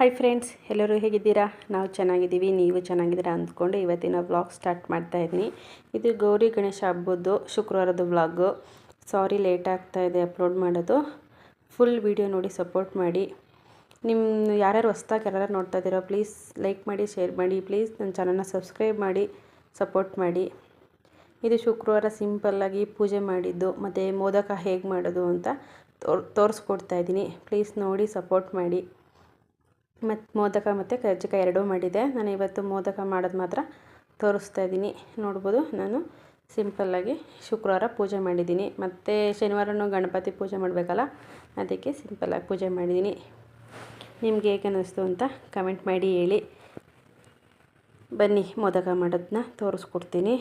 Hi friends, ಎಲ್ಲರೂ ಹೇಗಿದ್ದೀರಾ? ನಾವು ಚೆನ್ನಾಗಿದ್ದೀವಿ, ನೀವು ಚೆನ್ನಾಗಿದ್ದೀರಾ ಅಂದ್ಕೊಂಡು ಇವತ್ತಿನ ವ್ಲಾಗ್ ಸ್ಟಾರ್ಟ್ ಮಾಡ್ತಾಯಿದ್ದೀನಿ. ಇದು ಗೌರಿ ಗಣೇಶ ಹಬ್ಬದ್ದು ಶುಕ್ರವಾರದ ವ್ಲಾಗು. ಸಾರಿ ಲೇಟ್ ಆಗ್ತಾಯಿದೆ ಅಪ್ಲೋಡ್ ಮಾಡೋದು. ಫುಲ್ ವಿಡಿಯೋ ನೋಡಿ ಸಪೋರ್ಟ್ ಮಾಡಿ. ನಿಮ್ಮ ಯಾರ್ಯಾರು ಹೊಸ್ದಾಗಿ ಯಾರು ನೋಡ್ತಾ ಇದ್ದೀರೋ ಪ್ಲೀಸ್ ಲೈಕ್ ಮಾಡಿ, ಶೇರ್ ಮಾಡಿ, ಪ್ಲೀಸ್ ನನ್ನ ಚಾನಲ್ನ ಸಬ್ಸ್ಕ್ರೈಬ್ ಮಾಡಿ ಸಪೋರ್ಟ್ ಮಾಡಿ. ಇದು ಶುಕ್ರವಾರ ಸಿಂಪಲ್ಲಾಗಿ ಪೂಜೆ ಮಾಡಿದ್ದು ಮತ್ತು ಮೋದಕ ಹೇಗೆ ಮಾಡೋದು ಅಂತ ತೋರಿಸ್ಕೊಡ್ತಾ ಇದ್ದೀನಿ. ಪ್ಲೀಸ್ ನೋಡಿ ಸಪೋರ್ಟ್ ಮಾಡಿ. ಮತ್ತು ಮೋದಕ ಮತ್ತು ಕರ್ಜಿಕಾಯಿ ಎರಡೂ ಮಾಡಿದೆ. ನಾನು ಇವತ್ತು ಮೋದಕ ಮಾಡೋದು ಮಾತ್ರ ತೋರಿಸ್ತಾ ಇದ್ದೀನಿ. ನೋಡ್ಬೋದು, ನಾನು ಸಿಂಪಲ್ಲಾಗಿ ಶುಕ್ರವಾರ ಪೂಜೆ ಮಾಡಿದ್ದೀನಿ. ಮತ್ತು ಶನಿವಾರನೂ ಗಣಪತಿ ಪೂಜೆ ಮಾಡಬೇಕಲ್ಲ, ಅದಕ್ಕೆ ಸಿಂಪಲ್ಲಾಗಿ ಪೂಜೆ ಮಾಡಿದ್ದೀನಿ. ನಿಮ್ಗೆ ಹೇಗೆ ಅನ್ನಿಸ್ತು ಅಂತ ಕಮೆಂಟ್ ಮಾಡಿ ಹೇಳಿ. ಬನ್ನಿ ಮೋದಕ ಮಾಡೋದನ್ನ ತೋರಿಸ್ಕೊಡ್ತೀನಿ.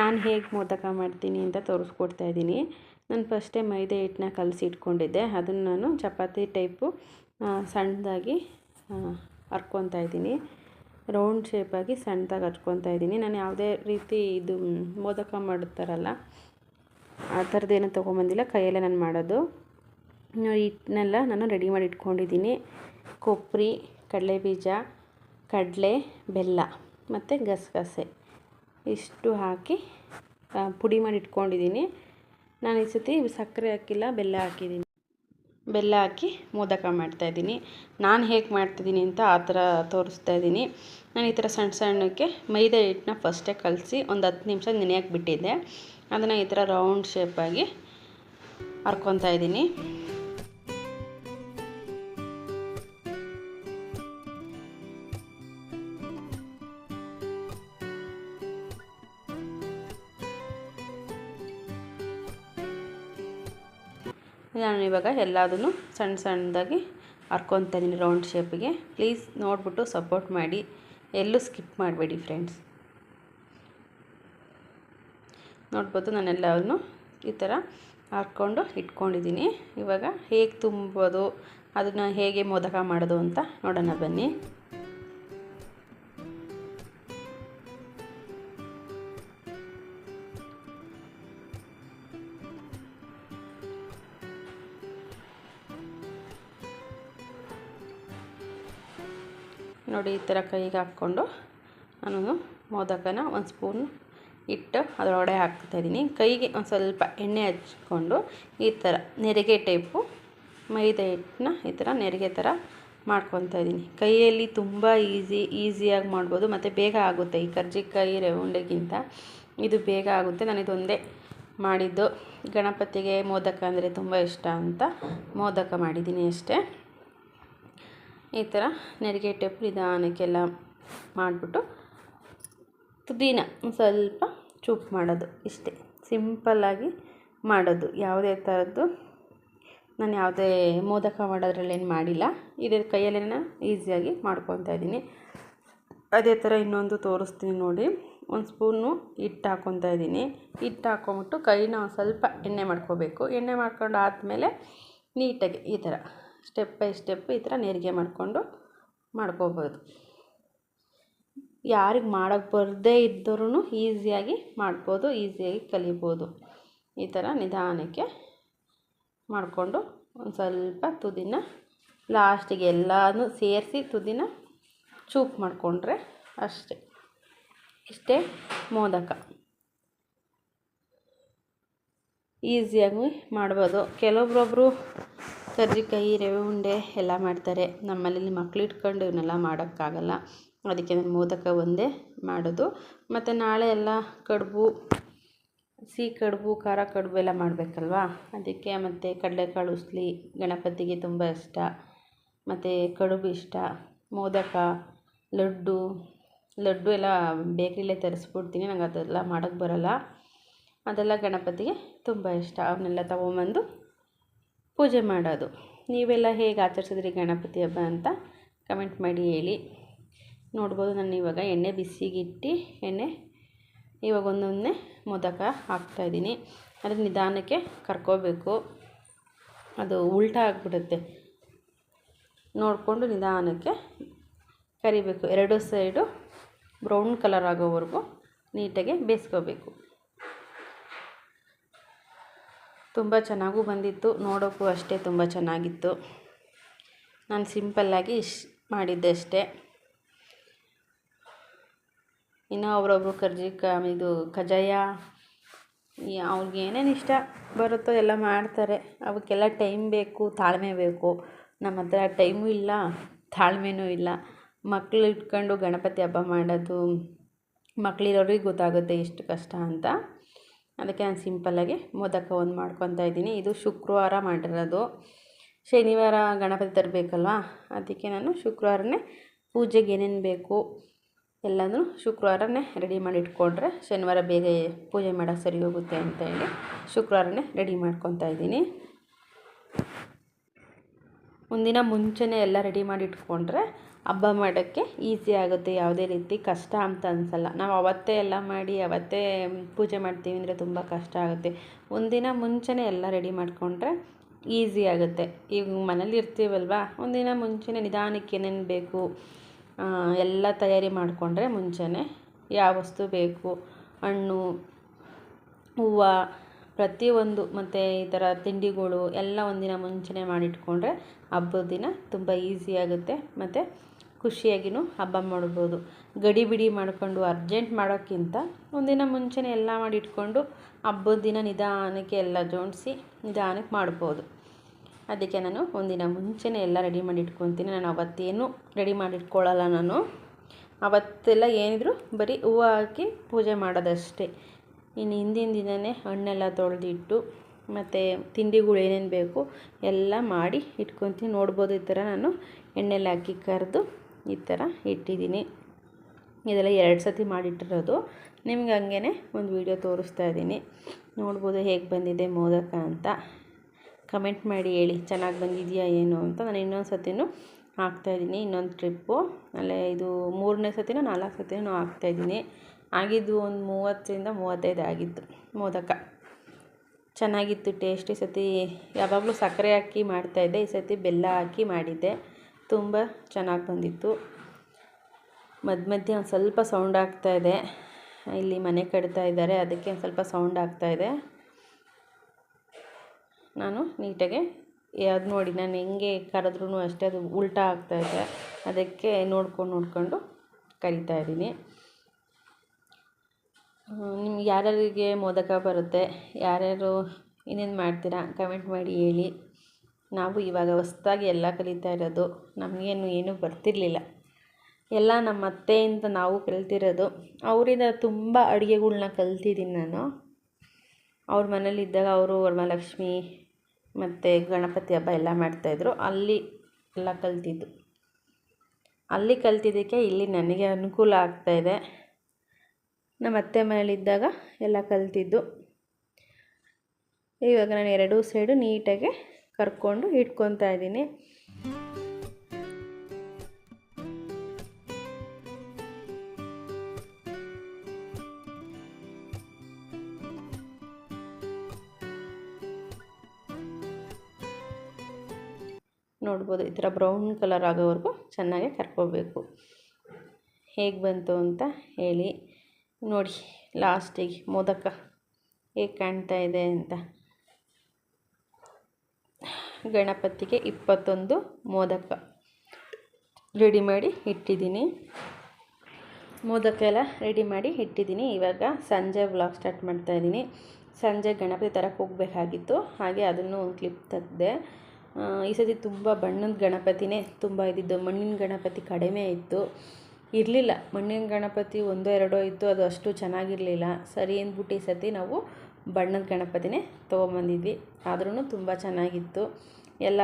ನಾನು ಹೇಗೆ ಮೋದಕ ಮಾಡ್ತೀನಿ ಅಂತ ತೋರಿಸ್ಕೊಡ್ತಾಯಿದ್ದೀನಿ. ನಾನು ಫಸ್ಟೇ ಮೈದೆ ಹಿಟ್ಟನ್ನ ಕಲಸಿ ಇಟ್ಕೊಂಡಿದ್ದೆ. ಅದನ್ನು ನಾನು ಚಪಾತಿ ಟೈಪು ಸಣ್ಣದಾಗಿ ಹರ್ಕೊತಾ ಇದ್ದೀನಿ. ರೌಂಡ್ ಶೇಪಾಗಿ ಸಣ್ಣದಾಗಿ ಹರ್ಕೊತಾ ಇದ್ದೀನಿ. ನಾನು ಯಾವುದೇ ರೀತಿ ಇದು ಮೋದಕ ಮಾಡುತ್ತಾರಲ್ಲ ಆ ಥರದ್ದೇನು ತೊಗೊಂಬಂದಿಲ್ಲ, ಕೈಯಲ್ಲೇ ನಾನು ಮಾಡೋದು. ಹಿಟ್ಟನ್ನೆಲ್ಲ ನಾನು ರೆಡಿ ಮಾಡಿ ಇಟ್ಕೊಂಡಿದ್ದೀನಿ. ಕೊಬ್ಬರಿ, ಕಡಲೆಬೀಜ, ಕಡಲೆ, ಬೆಲ್ಲ ಮತ್ತು ಗಸಗಸೆ ಇಷ್ಟು ಹಾಕಿ ಪುಡಿ ಮಾಡಿ ಇಟ್ಕೊಂಡಿದ್ದೀನಿ. ನಾನು ಈ ಸತಿ ಸಕ್ಕರೆ ಹಾಕಿಲ್ಲ, ಬೆಲ್ಲ ಹಾಕಿದ್ದೀನಿ. ಬೆಲ್ಲ ಹಾಕಿ ಮೋದಕ ಮಾಡ್ತಾಯಿದ್ದೀನಿ. ನಾನು ಹೇಗೆ ಮಾಡ್ತಿದ್ದೀನಿ ಅಂತ ಆ ಥರ ತೋರಿಸ್ತಾ ಇದ್ದೀನಿ. ನಾನು ಈ ಥರ ಸಣ್ಣ ಸಣ್ಣಕ್ಕೆ ಮೈದಾ ಹಿಟ್ಟನ್ನ ಫಸ್ಟೇ ಕಲಸಿ ಒಂದು 10 ನಿಮಿಷ ನೆನೆಯಕ್ಕೆ ಬಿಟ್ಟಿದ್ದೆ. ಅದನ್ನು ಈ ಥರ ರೌಂಡ್ ಶೇಪಾಗಿ ಹರ್ಕೊತಾ ಇದ್ದೀನಿ. ನಾನು ಇವಾಗ ಎಲ್ಲದನ್ನು ಸಣ್ಣ ಸಣ್ಣದಾಗಿ ಹರ್ಕೊತಾ ಇದ್ದೀನಿ ರೌಂಡ್ ಶೇಪಿಗೆ. ಪ್ಲೀಸ್ ನೋಡಿಬಿಟ್ಟು ಸಪೋರ್ಟ್ ಮಾಡಿ, ಎಲ್ಲೂ ಸ್ಕಿಪ್ ಮಾಡಬೇಡಿ ಫ್ರೆಂಡ್ಸ್. ನೋಡ್ಬೋದು, ನಾನೆಲ್ಲವನ್ನು ಈ ಥರ ಹರ್ಕೊಂಡು ಇಟ್ಕೊಂಡಿದ್ದೀನಿ. ಇವಾಗ ಹೇಗೆ ತುಂಬೋದು, ಅದನ್ನು ಹೇಗೆ ಮೋದಕ ಮಾಡೋದು ಅಂತ ನೋಡೋಣ ಬನ್ನಿ. ನೋಡಿ, ಈ ಥರ ಕೈಗೆ ಹಾಕ್ಕೊಂಡು ನಾನು ಮೋದಕನ ಒಂದು ಸ್ಪೂನ್ ಇಟ್ಟು ಅದರೊಳಗಡೆ ಹಾಕ್ತಾಯಿದ್ದೀನಿ. ಕೈಗೆ ಒಂದು ಸ್ವಲ್ಪ ಎಣ್ಣೆ ಹಚ್ಕೊಂಡು ಈ ಥರ ನೆರಿಗೆ ಟೈಪು ಮೈದಾ ಹಿಟ್ಟನ್ನ ಈ ಥರ ನೆರಿಗೆ ಥರ ಮಾಡ್ಕೊತಾ ಇದ್ದೀನಿ. ಕೈಯಲ್ಲಿ ತುಂಬ ಈಸಿಯಾಗಿ ಮಾಡ್ಬೋದು ಮತ್ತು ಬೇಗ ಆಗುತ್ತೆ. ಈ ಕರ್ಜಿಕಾಯಿ ರೌಂಡಿಗಿಂತ ಇದು ಬೇಗ ಆಗುತ್ತೆ. ನಾನು ಇದೊಂದೇ ಮಾಡಿದ್ದು. ಗಣಪತಿಗೆ ಮೋದಕ ಅಂದರೆ ತುಂಬ ಇಷ್ಟ ಅಂತ ಮೋದಕ ಮಾಡಿದ್ದೀನಿ ಅಷ್ಟೇ. ಈ ಥರ ನೆರಿಗೆ ಟೈಪ್ ನಿಧಾನಕ್ಕೆಲ್ಲ ಮಾಡಿಬಿಟ್ಟು ತುದಿನ ಸ್ವಲ್ಪ ಚೂಪ್ ಮಾಡೋದು, ಇಷ್ಟೇ ಸಿಂಪಲ್ಲಾಗಿ ಮಾಡೋದು. ಯಾವುದೇ ಥರದ್ದು ನಾನು ಯಾವುದೇ ಮೋದಕ ಮಾಡೋದ್ರಲ್ಲೇನು ಮಾಡಿಲ್ಲ. ಇದೇ ಕೈಯಲ್ಲೇ ಈಸಿಯಾಗಿ ಮಾಡ್ಕೊತಾ ಇದ್ದೀನಿ. ಅದೇ ಥರ ಇನ್ನೊಂದು ತೋರಿಸ್ತೀನಿ ನೋಡಿ. ಒಂದು ಸ್ಪೂನು ಹಿಟ್ಟು ಹಾಕ್ಕೊತಾ ಇದ್ದೀನಿ. ಹಿಟ್ಟು ಹಾಕ್ಕೊಂಬಿಟ್ಟು ಕೈನ ಒಂದು ಸ್ವಲ್ಪ ಎಣ್ಣೆ ಮಾಡ್ಕೋಬೇಕು. ಎಣ್ಣೆ ಮಾಡ್ಕೊಂಡು ಆದಮೇಲೆ ನೀಟಾಗಿ ಈ ಥರ ಸ್ಟೆಪ್ ಬೈ ಸ್ಟೆಪ್ ಈ ಥರ ನೆರಿಗೆ ಮಾಡ್ಕೋಬೋದು. ಯಾರಿಗೆ ಮಾಡೋಕ್ಕೆ ಬರದೇ ಇದ್ದರೂ ಈಸಿಯಾಗಿ ಮಾಡ್ಬೋದು, ಈಸಿಯಾಗಿ ಕಲಿಬೋದು. ಈ ಥರ ನಿಧಾನಕ್ಕೆ ಮಾಡಿಕೊಂಡು ಒಂದು ಸ್ವಲ್ಪ ತುದಿನ ಲಾಸ್ಟಿಗೆ ಎಲ್ಲನೂ ಸೇರಿಸಿ ತುದಿನ ಚೂಪ್ ಮಾಡಿಕೊಂಡ್ರೆ ಅಷ್ಟೇ. ಇಷ್ಟೇ ಮೋದಕ, ಈಸಿಯಾಗಿ ಮಾಡ್ಬೋದು. ಕೆಲವೊಬ್ಬರೊಬ್ಬರು ಕರ್ಜಿಕಾಯಿ ರವೆ ಉಂಡೆ ಎಲ್ಲ ಮಾಡ್ತಾರೆ. ನಮ್ಮಲ್ಲಿ ಮಕ್ಳು ಇಟ್ಕೊಂಡು ಇವನ್ನೆಲ್ಲ ಮಾಡೋಕ್ಕಾಗಲ್ಲ. ಅದಕ್ಕೆ ನಾನು ಮೋದಕ ಒಂದೇ ಮಾಡೋದು. ಮತ್ತು ನಾಳೆ ಎಲ್ಲ ಕಡುಬು, ಸಿಹಿ ಕಡುಬು, ಖಾರ ಕಡುಬು ಎಲ್ಲ ಮಾಡಬೇಕಲ್ವಾ, ಅದಕ್ಕೆ. ಮತ್ತು ಕಡಲೆಕಾಳು ಉಸ್ಲಿ ಗಣಪತಿಗೆ ತುಂಬ ಇಷ್ಟ. ಮತ್ತು ಕಡುಬು ಇಷ್ಟ. ಮೋದಕ, ಲಡ್ಡು ಎಲ್ಲ ಬೇಕ್ರಿಲೇ ತರಿಸ್ಬಿಡ್ತೀನಿ. ನಂಗೆ ಅದೆಲ್ಲ ಮಾಡೋಕ್ಕೆ ಬರೋಲ್ಲ. ಅದೆಲ್ಲ ಗಣಪತಿಗೆ ತುಂಬ ಇಷ್ಟ. ಅವನ್ನೆಲ್ಲ ತೊಗೊಂಬಂದು ಪೂಜೆ ಮಾಡೋದು. ನೀವೆಲ್ಲ ಹೇಗೆ ಆಚರಿಸಿದ್ರಿ ಗಣಪತಿ ಹಬ್ಬ ಅಂತ ಕಮೆಂಟ್ ಮಾಡಿ ಹೇಳಿ. ನೋಡ್ಬೋದು, ನಾನು ಇವಾಗ ಎಣ್ಣೆ ಬಿಸಿಗಿಟ್ಟು ಇವಾಗ ಒಂದೊಂದೇ ಮೋದಕ ಹಾಕ್ತಾಯಿದ್ದೀನಿ. ಅದನ್ನು ನಿಧಾನಕ್ಕೆ ಕರ್ಕೋಬೇಕು, ಅದು ಉಲ್ಟಾ ಆಗಿಬಿಡುತ್ತೆ. ನೋಡಿಕೊಂಡು ನಿಧಾನಕ್ಕೆ ಕರಿಬೇಕು. ಎರಡು ಸೈಡು ಬ್ರೌನ್ ಕಲರ್ ಆಗೋವರೆಗೂ ನೀಟಾಗಿ ಬೇಯಿಸ್ಕೋಬೇಕು. ತುಂಬ ಚೆನ್ನಾಗೂ ಬಂದಿತ್ತು, ನೋಡೋಕ್ಕೂ ಅಷ್ಟೇ ತುಂಬ ಚೆನ್ನಾಗಿತ್ತು. ನಾನು ಸಿಂಪಲ್ಲಾಗಿ ಮಾಡಿದ್ದೆ ಅಷ್ಟೇ. ಇನ್ನು ಅವರೊಬ್ರು ಇದು ಕಜ್ಜಾಯ ಅವ್ರಿಗೆ ಏನೇನು ಇಷ್ಟ ಬರುತ್ತೋ ಎಲ್ಲ ಮಾಡ್ತಾರೆ. ಅವಕ್ಕೆಲ್ಲ ಟೈಮ್ ಬೇಕು, ತಾಳ್ಮೆ ಬೇಕು. ನಮ್ಮ ಹತ್ರ ಟೈಮು ಇಲ್ಲ, ತಾಳ್ಮೆನೂ ಇಲ್ಲ. ಮಕ್ಕಳು ಇಟ್ಕೊಂಡು ಗಣಪತಿ ಹಬ್ಬ ಮಾಡೋದು ಮಕ್ಕಳಿರೋರಿಗೆ ಗೊತ್ತಾಗುತ್ತೆ ಎಷ್ಟು ಕಷ್ಟ ಅಂತ. ಅದಕ್ಕೆ ನಾನು ಸಿಂಪಲ್ಲಾಗಿ ಮೋದಕ ಒಂದು ಮಾಡ್ಕೊತಾ ಇದ್ದೀನಿ. ಇದು ಶುಕ್ರವಾರ ಮಾಡಿರೋದು. ಶನಿವಾರ ಗಣಪತಿ ತರಬೇಕಲ್ವ, ಅದಕ್ಕೆ ನಾನು ಶುಕ್ರವಾರನೇ ಪೂಜೆಗೆ ಏನೇನು ಬೇಕು ಎಲ್ಲನೂ ಶುಕ್ರವಾರನೇ ರೆಡಿ ಮಾಡಿ ಇಟ್ಕೊಂಡ್ರೆ ಶನಿವಾರ ಬೇಗ ಪೂಜೆ ಮಾಡೋಕ್ಕೆ ಸರಿ ಹೋಗುತ್ತೆ ಅಂತ ಹೇಳಿ ಶುಕ್ರವಾರನೇ ರೆಡಿ ಮಾಡ್ಕೊತಾ ಇದ್ದೀನಿ. ಒಂದಿನ ಮುಂಚೆನೇ ಎಲ್ಲ ರೆಡಿ ಮಾಡಿ ಇಟ್ಕೊಂಡ್ರೆ ಹಬ್ಬ ಮಾಡೋಕ್ಕೆ ಈಸಿ ಆಗುತ್ತೆ. ಯಾವುದೇ ರೀತಿ ಕಷ್ಟ ಅಂತ ಅನಿಸಲ್ಲ. ನಾವು ಅವತ್ತೇ ಎಲ್ಲ ಮಾಡಿ ಅವತ್ತೇ ಪೂಜೆ ಮಾಡ್ತೀವಿ ಅಂದರೆ ತುಂಬ ಕಷ್ಟ ಆಗುತ್ತೆ. ಒಂದಿನ ಮುಂಚೆನೇ ಎಲ್ಲ ರೆಡಿ ಮಾಡಿಕೊಂಡ್ರೆ ಈಸಿ ಆಗುತ್ತೆ. ಈಗ ಮನೇಲಿ ಇರ್ತೀವಲ್ವ, ಒಂದಿನ ಮುಂಚೆನೇ ನಿಧಾನಕ್ಕೆ ಏನೇನು ಬೇಕು ಎಲ್ಲ ತಯಾರಿ ಮಾಡಿಕೊಂಡ್ರೆ ಮುಂಚೆನೇ ಯಾವ ವಸ್ತು ಬೇಕು, ಹಣ್ಣು, ಹೂವು, ಪ್ರತಿಯೊಂದು ಮತ್ತು ಈ ಥರ ತಿಂಡಿಗಳು ಎಲ್ಲ ಒಂದಿನ ಮುಂಚೆನೇ ಮಾಡಿಟ್ಕೊಂಡ್ರೆ ಹಬ್ಬದ ದಿನ ತುಂಬ ಈಸಿ ಆಗುತ್ತೆ ಮತ್ತು ಖುಷಿಯಾಗಿಯೂ ಹಬ್ಬ ಮಾಡ್ಬೋದು. ಗಡಿಬಿಡಿ ಮಾಡಿಕೊಂಡು ಅರ್ಜೆಂಟ್ ಮಾಡೋಕ್ಕಿಂತ ಒಂದಿನ ಮುಂಚೆನೇ ಎಲ್ಲ ಮಾಡಿ ಇಟ್ಕೊಂಡು ಹಬ್ಬದ ದಿನ ನಿಧಾನಕ್ಕೆ ಎಲ್ಲ ಜೋಡಿಸಿ ನಿಧಾನಕ್ಕೆ ಮಾಡ್ಬೋದು. ಅದಕ್ಕೆ ನಾನು ಒಂದಿನ ಮುಂಚೆನೇ ಎಲ್ಲ ರೆಡಿ ಮಾಡಿ ಇಟ್ಕೊತೀನಿ. ನಾನು ಅವತ್ತೇನು ರೆಡಿ ಮಾಡಿ ಇಟ್ಕೊಳ್ಳಲ್ಲ. ನಾನು ಅವತ್ತೆಲ್ಲ ಏನಿದ್ರು ಬರೀ ಹೂವು ಹಾಕಿ ಪೂಜೆ ಮಾಡೋದಷ್ಟೇ. ಇನ್ನು ಹಿಂದಿನ ದಿನವೇ ಹಣ್ಣೆಲ್ಲ ತೊಳೆದಿಟ್ಟು ಮತ್ತು ತಿಂಡಿಗಳು ಏನೇನು ಬೇಕು ಎಲ್ಲ ಮಾಡಿ ಇಟ್ಕೊತೀನಿ. ನೋಡ್ಬೋದು, ಈ ಥರ ನಾನು ಎಣ್ಣೆಲಿ ಹಾಕಿ ಕರೆದು ಈ ಥರ ಇಟ್ಟಿದ್ದೀನಿ. ಇದೆಲ್ಲ 2 ಸತಿ ಮಾಡಿಟ್ಟಿರೋದು. ನಿಮ್ಗೆ ಹಂಗೇ ಒಂದು ವಿಡಿಯೋ ತೋರಿಸ್ತಾ ಇದ್ದೀನಿ. ನೋಡ್ಬೋದು ಹೇಗೆ ಬಂದಿದೆ ಮೋದಕ ಅಂತ. ಕಮೆಂಟ್ ಮಾಡಿ ಹೇಳಿ ಚೆನ್ನಾಗಿ ಬಂದಿದೆಯಾ ಏನು ಅಂತ. ನಾನು ಇನ್ನೊಂದು ಸತಿನೂ ಹಾಕ್ತಾಯಿದ್ದೀನಿ, ಇನ್ನೊಂದು ಟ್ರಿಪ್ಪು. ಅಲ್ಲೇ ಇದು 3ನೇ ಸತಿನೋ 4 ಸತಿನೂ ಹಾಕ್ತಾಯಿದ್ದೀನಿ. ಆಗಿದ್ದು ಒಂದು 30ರಿಂದ 35 ಆಗಿತ್ತು ಮೋದಕ. ಚೆನ್ನಾಗಿತ್ತು ಟೇಸ್ಟ್. ಈ ಸತಿ ಯಾವಾಗಲೂ ಸಕ್ಕರೆ ಹಾಕಿ ಮಾಡ್ತಾಯಿದ್ದೆ, ಈ ಸತಿ ಬೆಲ್ಲ ಹಾಕಿ ಮಾಡಿದ್ದೆ. ತುಂಬ ಚೆನ್ನಾಗಿ ಬಂದಿತ್ತು. ಮಧ್ಯೆ ಒಂದು ಸ್ವಲ್ಪ ಸೌಂಡ್ ಆಗ್ತಾಯಿದೆ. ಇಲ್ಲಿ ಮನೆ ಕಟ್ತಾ ಇದ್ದಾರೆ, ಅದಕ್ಕೆ ಒಂದು ಸ್ವಲ್ಪ ಸೌಂಡ್ ಆಗ್ತಾಯಿದೆ. ನಾನು ನೀಟಾಗೆ ಅದು ನೋಡಿ, ನಾನು ಹೆಂಗೆ ಕರೆದ್ರೂ ಅಷ್ಟೇ ಅದು ಉಲ್ಟಾ ಆಗ್ತಾಯಿದೆ. ಅದಕ್ಕೆ ನೋಡ್ಕೊಂಡು ಕರಿತಾ ಇದ್ದೀನಿ. ನಿಮ್ಗೆ ಯಾರ್ಯಾರಿಗೆ ಮೋದಕ ಬರುತ್ತೆ, ಯಾರ್ಯಾರು ಇನ್ನೇನು ಮಾಡ್ತೀರಾ ಕಮೆಂಟ್ ಮಾಡಿ ಹೇಳಿ. ನಾವು ಇವಾಗ ಹೊಸ್ದಾಗಿ ಎಲ್ಲ ಕಲಿತಾ ಇರೋದು. ನಮಗೇನು ಏನೂ ಬರ್ತಿರಲಿಲ್ಲ. ಎಲ್ಲ ನಮ್ಮ ಅತ್ತೆಯಿಂದ ನಾವು ಕಲ್ತಿರೋದು. ಅವರಿಂದ ತುಂಬ ಅಡುಗೆಗಳ್ನ ಕಲ್ತಿದ್ದೀನಿ ನಾನು. ಅವ್ರ ಮನೇಲಿದ್ದಾಗ ಅವರು ವರಮಹಾಲಕ್ಷ್ಮಿ ಮತ್ತು ಗಣಪತಿ ಹಬ್ಬ ಎಲ್ಲ ಮಾಡ್ತಾಯಿದ್ರು. ಅಲ್ಲಿ ಎಲ್ಲ ಕಲ್ತಿದ್ದು. ಅಲ್ಲಿ ಕಲ್ತಿದ್ದಕ್ಕೆ ಇಲ್ಲಿ ನನಗೆ ಅನುಕೂಲ ಆಗ್ತಾಯಿದೆ. ನಮ್ಮ ಅತ್ತೆ ಮನೇಲಿದ್ದಾಗ ಎಲ್ಲ ಕಲ್ತಿದ್ದು. ಇವಾಗ ನಾನು 2 ಸೈಡು ನೀಟಾಗಿ ಕರ್ಕೊಂಡು ಇಟ್ಕೊತಾ ಇದ್ದೀನಿ. ನೋಡ್ಬೋದು, ಈ ಥರ ಬ್ರೌನ್ ಕಲರ್ ಆಗೋವರೆಗೂ ಚೆನ್ನಾಗಿ ಕರ್ಕೋಬೇಕು. ಹೇಗೆ ಬಂತು ಅಂತ ಹೇಳಿ. ನೋಡಿ ಲಾಸ್ಟಿಗೆ ಮೋದಕ ಹೇಗೆ ಕಾಣ್ತಾ ಇದೆ ಅಂತ. ಗಣಪತಿಗೆ 21 ಮೋದಕ ರೆಡಿ ಮಾಡಿ ಇಟ್ಟಿದ್ದೀನಿ. ಮೋದಕ ಎಲ್ಲ ರೆಡಿ ಮಾಡಿ ಇಟ್ಟಿದ್ದೀನಿ. ಇವಾಗ ಸಂಜೆ ವ್ಲಾಗ್ ಸ್ಟಾರ್ಟ್ ಮಾಡ್ತಾಯಿದ್ದೀನಿ. ಸಂಜೆ ಗಣಪತಿ ತರಕ್ಕೆ ಹೋಗಬೇಕಾಗಿತ್ತು, ಹಾಗೆ ಅದನ್ನು ಒಂದು ಕ್ಲಿಪ್ ತೆಗೆದೆ. ಈ ಸತಿ ತುಂಬ ಬಣ್ಣದ ಗಣಪತಿನೇ ತುಂಬ ಇದ್ದಿದ್ದು. ಮಣ್ಣಿನ ಗಣಪತಿ ಕಡಿಮೆ ಇತ್ತು, ಇರಲಿಲ್ಲ. ಮಣ್ಣಿನ ಗಣಪತಿ 1-2 ಇತ್ತು, ಅದು ಅಷ್ಟು ಚೆನ್ನಾಗಿರಲಿಲ್ಲ. ಸರಿ ಅಂದ್ಬಿಟ್ಟು ಈ ಸತಿ ನಾವು ಬಣ್ಣದ ಗಣಪತಿನೇ ತೊಗೊಂಬಂದಿದ್ವಿ. ಆದ್ರೂ ತುಂಬ ಚೆನ್ನಾಗಿತ್ತು. ಎಲ್ಲ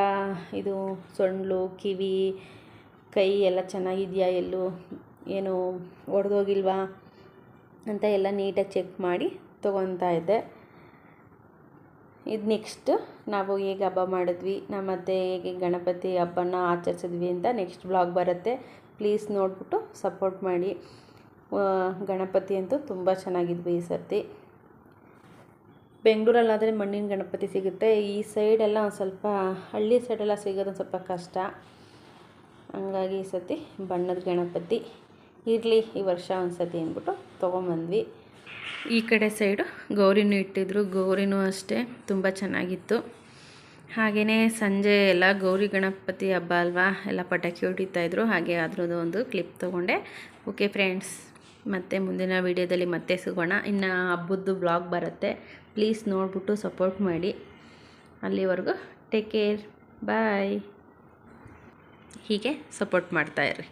ಇದು ಸೊಂಡ್ಲು, ಕಿವಿ, ಕೈ ಎಲ್ಲ ಚೆನ್ನಾಗಿದೆಯಾ, ಎಲ್ಲೂ ಏನು ಒಡೆದೋಗಿಲ್ವಾ ಅಂತ ಎಲ್ಲ ನೀಟಾಗಿ ಚೆಕ್ ಮಾಡಿ ತೊಗೊತಾ ಇದ್ದೆ. ಇದು ನೆಕ್ಸ್ಟ್ ನಾವು ಹೇಗೆ ಹಬ್ಬ ಮಾಡಿದ್ವಿ, ನಮ್ಮತ್ತೆ ಹೇಗೆ ಗಣಪತಿ ಹಬ್ಬನ ಆಚರಿಸಿದ್ವಿ ಅಂತ ನೆಕ್ಸ್ಟ್ ಬ್ಲಾಗ್ ಬರುತ್ತೆ. ಪ್ಲೀಸ್ ನೋಡಿಬಿಟ್ಟು ಸಪೋರ್ಟ್ ಮಾಡಿ. ಗಣಪತಿ ಅಂತೂ ತುಂಬ ಚೆನ್ನಾಗಿದ್ವಿ ಈ ಸರ್ತಿ. ಬೆಂಗಳೂರಲ್ಲಾದರೆ ಮಣ್ಣಿನ ಗಣಪತಿ ಸಿಗುತ್ತೆ. ಈ ಸೈಡೆಲ್ಲ ಒಂದು ಸ್ವಲ್ಪ ಹಳ್ಳಿ ಸೈಡೆಲ್ಲ ಸಿಗೋದು ಸ್ವಲ್ಪ ಕಷ್ಟ. ಹಂಗಾಗಿ ಈ ಸತಿ ಬಣ್ಣದ ಗಣಪತಿ ಇರಲಿ ಈ ವರ್ಷ ಒಂದು ಸತಿ ಅಂದ್ಬಿಟ್ಟು ತೊಗೊಂಬಂದ್ವಿ. ಈ ಕಡೆ ಸೈಡು ಗೌರಿನೂ ಇಟ್ಟಿದ್ರು. ಗೌರಿನೂ ಅಷ್ಟೇ ತುಂಬ ಚೆನ್ನಾಗಿತ್ತು. ಹಾಗೆಯೇ ಸಂಜೆ ಎಲ್ಲ ಗೌರಿ ಗಣಪತಿ ಹಬ್ಬ ಅಲ್ವಾ, ಎಲ್ಲ ಪಟಾಕಿ ಹೊಡಿತಾಯಿದ್ರು. ಹಾಗೆ ಅದರದ್ದು ಒಂದು ಕ್ಲಿಪ್ ತೊಗೊಂಡೆ. ಓಕೆ ಫ್ರೆಂಡ್ಸ್, ಮತ್ತೆ ಮುಂದಿನ ವೀಡಿಯೋದಲ್ಲಿ ಮತ್ತೆ ಸಿಗೋಣ. ಇನ್ನು ಹಬ್ಬದ್ದು ಬ್ಲಾಗ್ ಬರುತ್ತೆ, ಪ್ಲೀಸ್ ನೋಡಿಬಿಟ್ಟು ಸಪೋರ್ಟ್ ಮಾಡಿ. ಅಲ್ಲಿವರೆಗೂ ಟೇಕ್ ಕೇರ್, ಬಾಯ್. ಹೀಗೆ ಸಪೋರ್ಟ್ ಮಾಡ್ತಾಯಿರ್ರಿ.